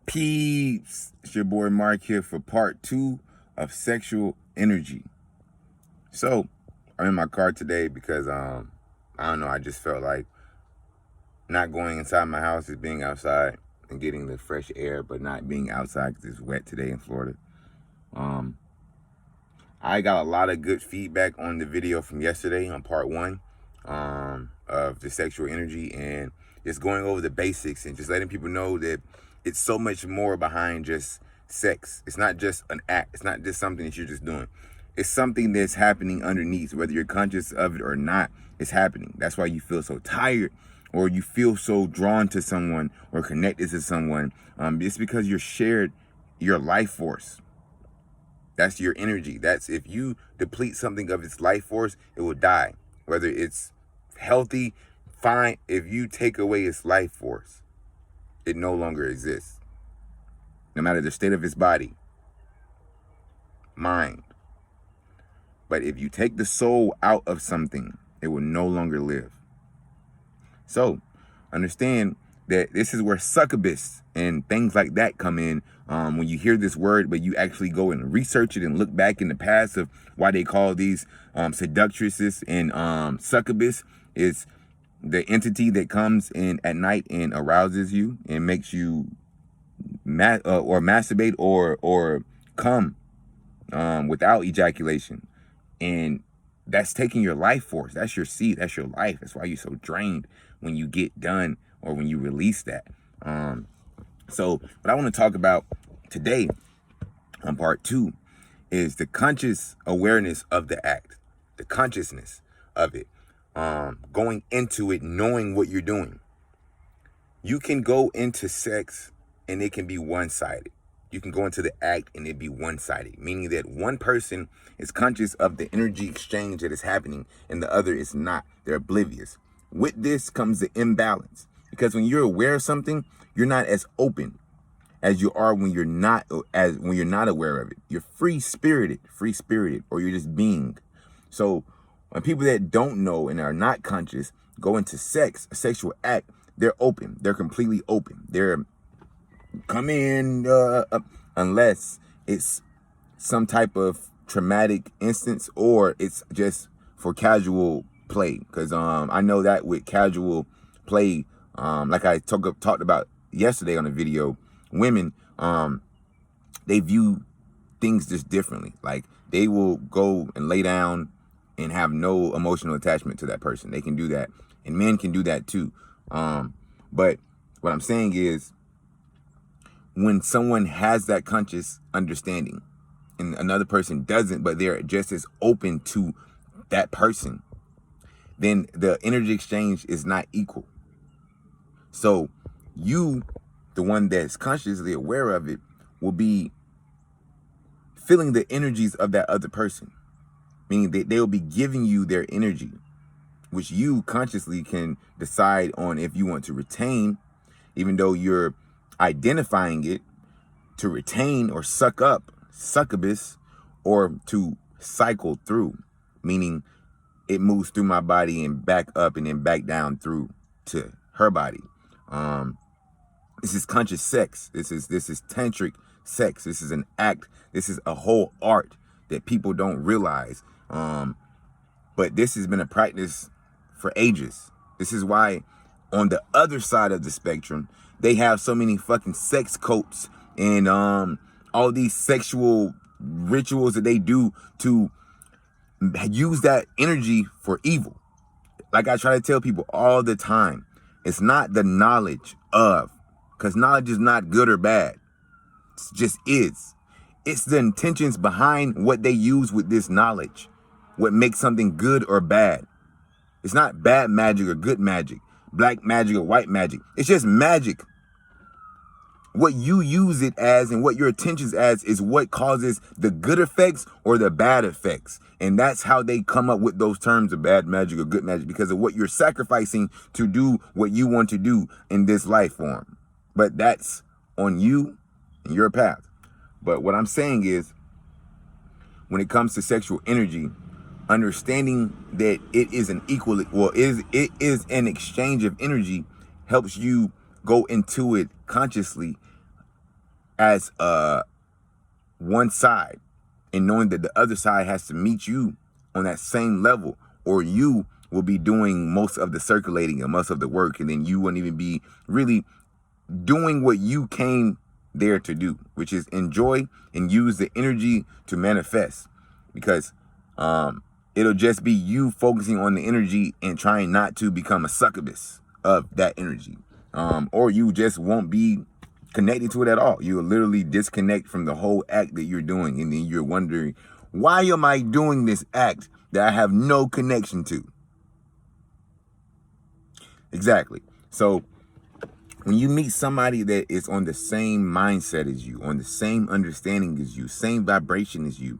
Peeps, it's your boy Mark here for part 2 of sexual energy. So, I'm in my car today because, I don't know, I just felt like not going inside my house is being outside and getting the fresh air, but not being outside because it's wet today in Florida. I got a lot of good feedback on the video from yesterday on part 1 of the sexual energy, and just going over the basics and just letting people know that it's so much more behind just sex. It's not just an act. It's not just something that you're just doing. It's something that's happening underneath, whether you're conscious of it or not. It's happening. That's why you feel so tired, or you feel so drawn to someone or connected to someone. It's because you're shared your life force. That's your energy. That's if you deplete something of its life force, it will die. Whether it's healthy, fine. If you take away its life force, it no longer exists. No matter the state of its body, mind. But if you take the soul out of something, it will no longer live. So, understand that this is where succubus and things like that come in. When you hear this word, but you actually go and research it and look back in the past of why they call these seductresses and succubus, is the entity that comes in at night and arouses you and makes you or masturbate or come without ejaculation. And that's taking your life force. That's your seed. That's your life. That's why you're so drained when you get done or when you release that. So what I want to talk about today on part 2 is the conscious awareness of the act, the consciousness of it, going into it, knowing what you're doing. You can go into sex and it can be one-sided. You can go into the act and it be one-sided, meaning that one person is conscious of the energy exchange that is happening and the other is not. They're oblivious. With this comes the imbalance, because when you're aware of something, you're not as open as you are when you're not aware of it. You're free-spirited, or you're just being. So when people that don't know and are not conscious go into sex, a sexual act, they're open. They're completely open. They're come in unless it's some type of traumatic instance or it's just for casual play. Because I know that with casual play, like I talked about yesterday on the video, women, they view things just differently. Like they will go and lay down and have no emotional attachment to that person. They can do that, and men can do that too. But what I'm saying is, when someone has that conscious understanding and another person doesn't, but they're just as open to that person, then the energy exchange is not equal. So you, the one that's consciously aware of it, will be feeling the energies of that other person, meaning that they will be giving you their energy, which you consciously can decide on if you want to retain, even though you're identifying it to retain or suck up, succubus, or to cycle through, meaning it moves through my body and back up and then back down through to her body. This is conscious sex. This is tantric sex. This is an act. This is a whole art that people don't realize. But this has been a practice for ages. This is why on the other side of the spectrum, they have so many fucking sex cults and all these sexual rituals that they do to use that energy for evil. Like I try to tell people all the time, it's not the knowledge of, because knowledge is not good or bad. It just is. It's the intentions behind what they use with this knowledge, what makes something good or bad. It's not bad magic or good magic, black magic or white magic. It's just magic. What you use it as and what your attentions as is what causes the good effects or the bad effects. And that's how they come up with those terms of bad magic or good magic, because of what you're sacrificing to do what you want to do in this life form. But that's on you and your path. But what I'm saying is, when it comes to sexual energy, understanding that it is an equal, well, it is an exchange of energy, helps you go into it consciously as one side, and knowing that the other side has to meet you on that same level, or you will be doing most of the circulating and most of the work, and then you wouldn't even be really doing what you came there to do, which is enjoy and use the energy to manifest. Because it'll just be you focusing on the energy and trying not to become a succubus of that energy, or you just won't be connected to it at all. You'll literally disconnect from the whole act that you're doing, and then you're wondering, why am I doing this act that I have no connection to? Exactly. So when you meet somebody that is on the same mindset as you, on the same understanding as you, same vibration as you,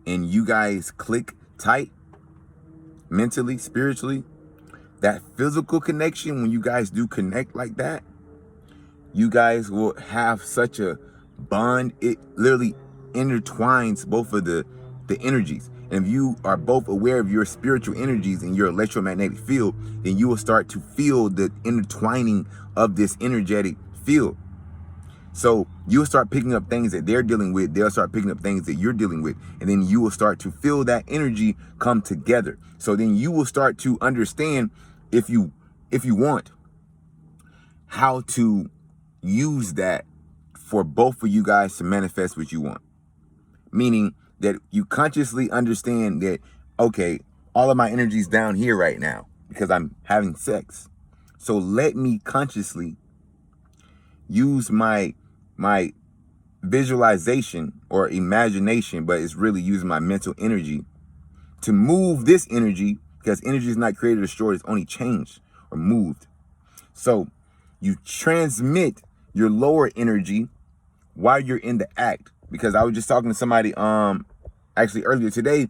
and you guys click tight mentally, spiritually, that physical connection, when you guys do connect like that, you guys will have such a bond. It literally intertwines both of the energies. And if you are both aware of your spiritual energies and your electromagnetic field, then you will start to feel the intertwining of this energetic field. So you'll start picking up things that they're dealing with. They'll start picking up things that you're dealing with. And then you will start to feel that energy come together. So then you will start to understand, if you want, how to use that for both of you guys to manifest what you want. Meaning that you consciously understand that, okay, all of my energy's down here right now because I'm having sex. So let me consciously use my visualization or imagination, but it's really using my mental energy to move this energy, because energy is not created or destroyed, it's only changed or moved. So you transmit your lower energy while you're in the act. Because I was just talking to somebody actually earlier today,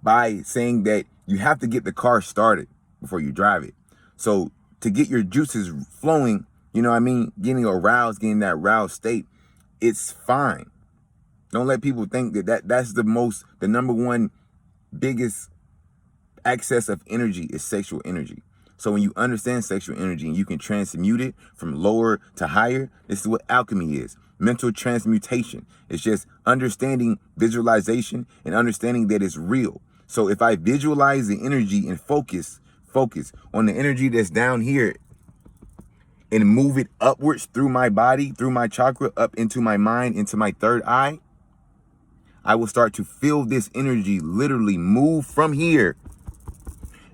by saying that you have to get the car started before you drive it. So to get your juices flowing, you know what I mean, getting aroused, getting that roused state, it's fine. Don't let people think that's the number one biggest access of energy is sexual energy. So when you understand sexual energy and you can transmute it from lower to higher, this is what alchemy is. Mental transmutation. It's just understanding visualization and understanding that it's real. So if I visualize the energy and focus on the energy that's down here and move it upwards through my body, through my chakra, up into my mind, into my third eye, I will start to feel this energy literally move from here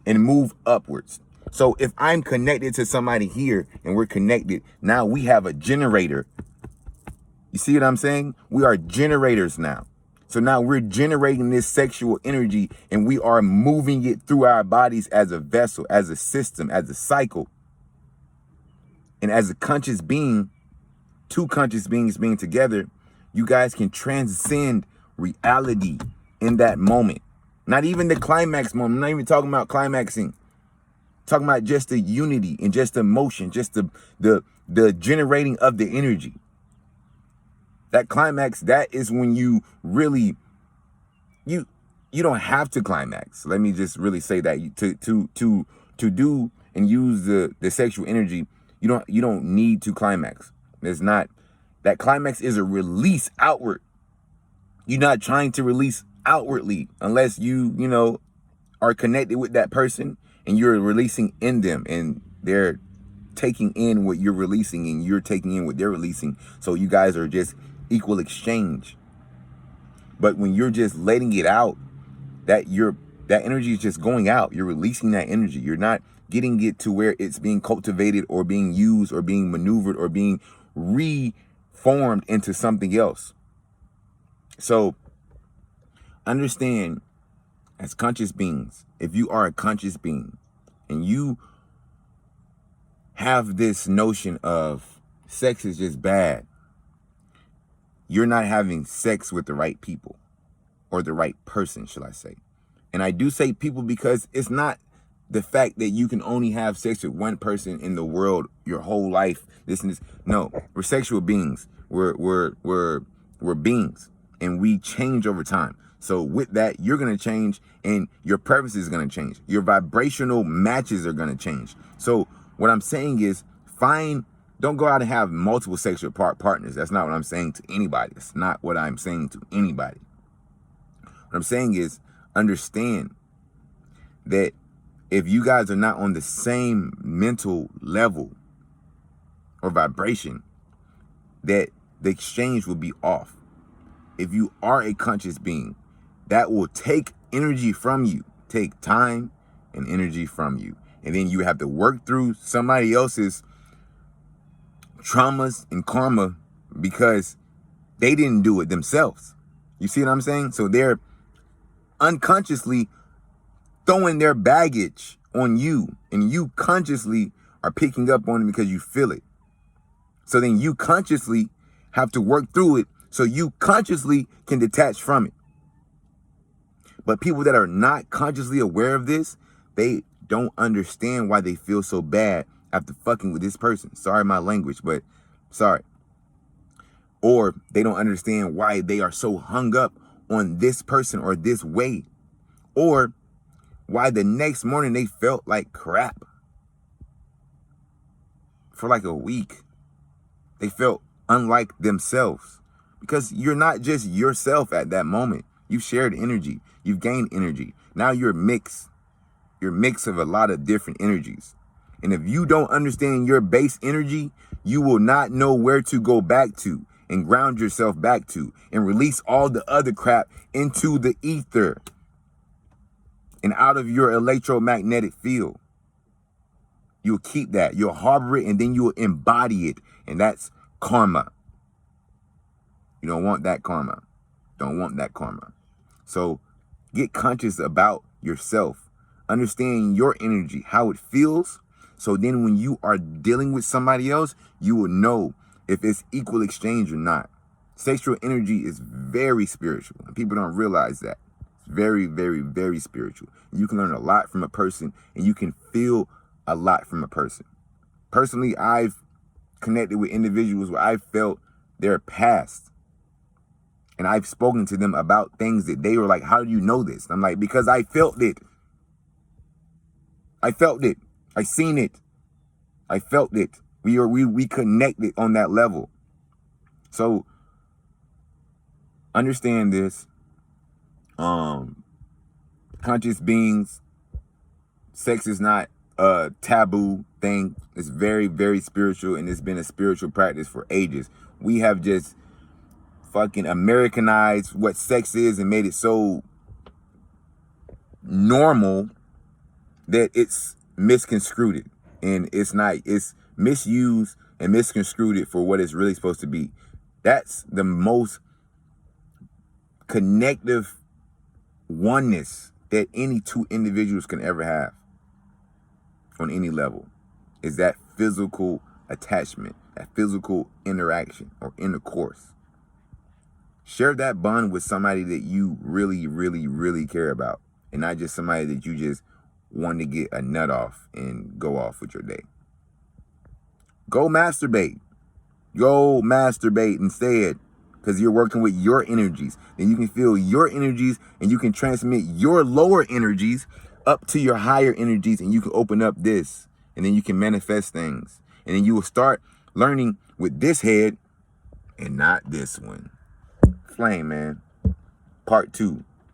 and move upwards. So if I'm connected to somebody here and we're connected, now we have a generator. You see what I'm saying? We are generators now. So now we're generating this sexual energy and we are moving it through our bodies as a vessel, as a system, as a cycle. And as a conscious being, two conscious beings being together, you guys can transcend reality in that moment. Not even the climax moment. I'm not even talking about climaxing. Talking about just the unity and just the motion, just the generating of the energy. That climax, that is when you really, you don't have to climax. Let me just really say that to do and use the sexual energy, you don't need to climax. It's not, that climax is a release outward. You're not trying to release outwardly unless you are connected with that person and you're releasing in them and they're taking in what you're releasing and you're taking in what they're releasing. So you guys are just equal exchange. But when you're just letting it out, that energy is just going out. You're releasing that energy. You're not getting it to where it's being cultivated or being used or being maneuvered or being reformed into something else. So understand, as conscious beings, if you are a conscious being and you have this notion of sex is just bad, you're not having sex with the right people, or the right person, should I say. And I do say people because it's not the fact that you can only have sex with one person in the world your whole life. This and this. No, we're sexual beings. We're beings, and we change over time. So with that, you're going to change and your purpose is going to change. Your vibrational matches are going to change. So what I'm saying is, find Don't go out and have multiple sexual partners. That's not what I'm saying to anybody. That's not what I'm saying to anybody. What I'm saying is understand that if you guys are not on the same mental level or vibration, that the exchange will be off. If you are a conscious being, that will take energy from you, take time and energy from you. And then you have to work through somebody else's traumas and karma because they didn't do it themselves. You see what I'm saying? So they're unconsciously throwing their baggage on you, and you consciously are picking up on it because you feel it. So then you consciously have to work through it so you consciously can detach from it. But people that are not consciously aware of this, they don't understand why they feel so bad after fucking with this person. Sorry my language, but sorry. Or they don't understand why they are so hung up on this person or this way. Or why the next morning they felt like crap. For like a week. They felt unlike themselves. Because you're not just yourself at that moment. You've shared energy. You've gained energy. Now you're a mix. You're a mix of a lot of different energies. And if you don't understand your base energy, you will not know where to go back to and ground yourself back to and release all the other crap into the ether and out of your electromagnetic field. You'll keep that. You'll harbor it and then you'll embody it. And that's karma. You don't want that karma. Don't want that karma. So get conscious about yourself. Understand your energy, how it feels. So then when you are dealing with somebody else, you will know if it's equal exchange or not. Sexual energy is very spiritual. And people don't realize that. It's very, very, very spiritual. You can learn a lot from a person and you can feel a lot from a person. Personally, I've connected with individuals where I felt their past. And I've spoken to them about things that they were like, how do you know this? I'm like, because I felt it. I felt it. I seen it. I felt it. We connected on that level. So understand this. Conscious beings, sex is not a taboo thing. It's very, very spiritual, and it's been a spiritual practice for ages. We have just fucking Americanized what sex is and made it so normal that it's misconstrued, and it's not. It's misused and misconstrued for what it's really supposed to be. That's the most connective oneness that any two individuals can ever have on any level, is that physical attachment, that physical interaction or intercourse. Share that bond with somebody that you really, really, really care about, and not just somebody that you just want to get a nut off and go off with your day. Go masturbate. Go masturbate instead, because you're working with your energies. Then you can feel your energies and you can transmit your lower energies up to your higher energies, and you can open up this, and then you can manifest things. And then you will start learning with this head and not this one. Flame, man. Part 2.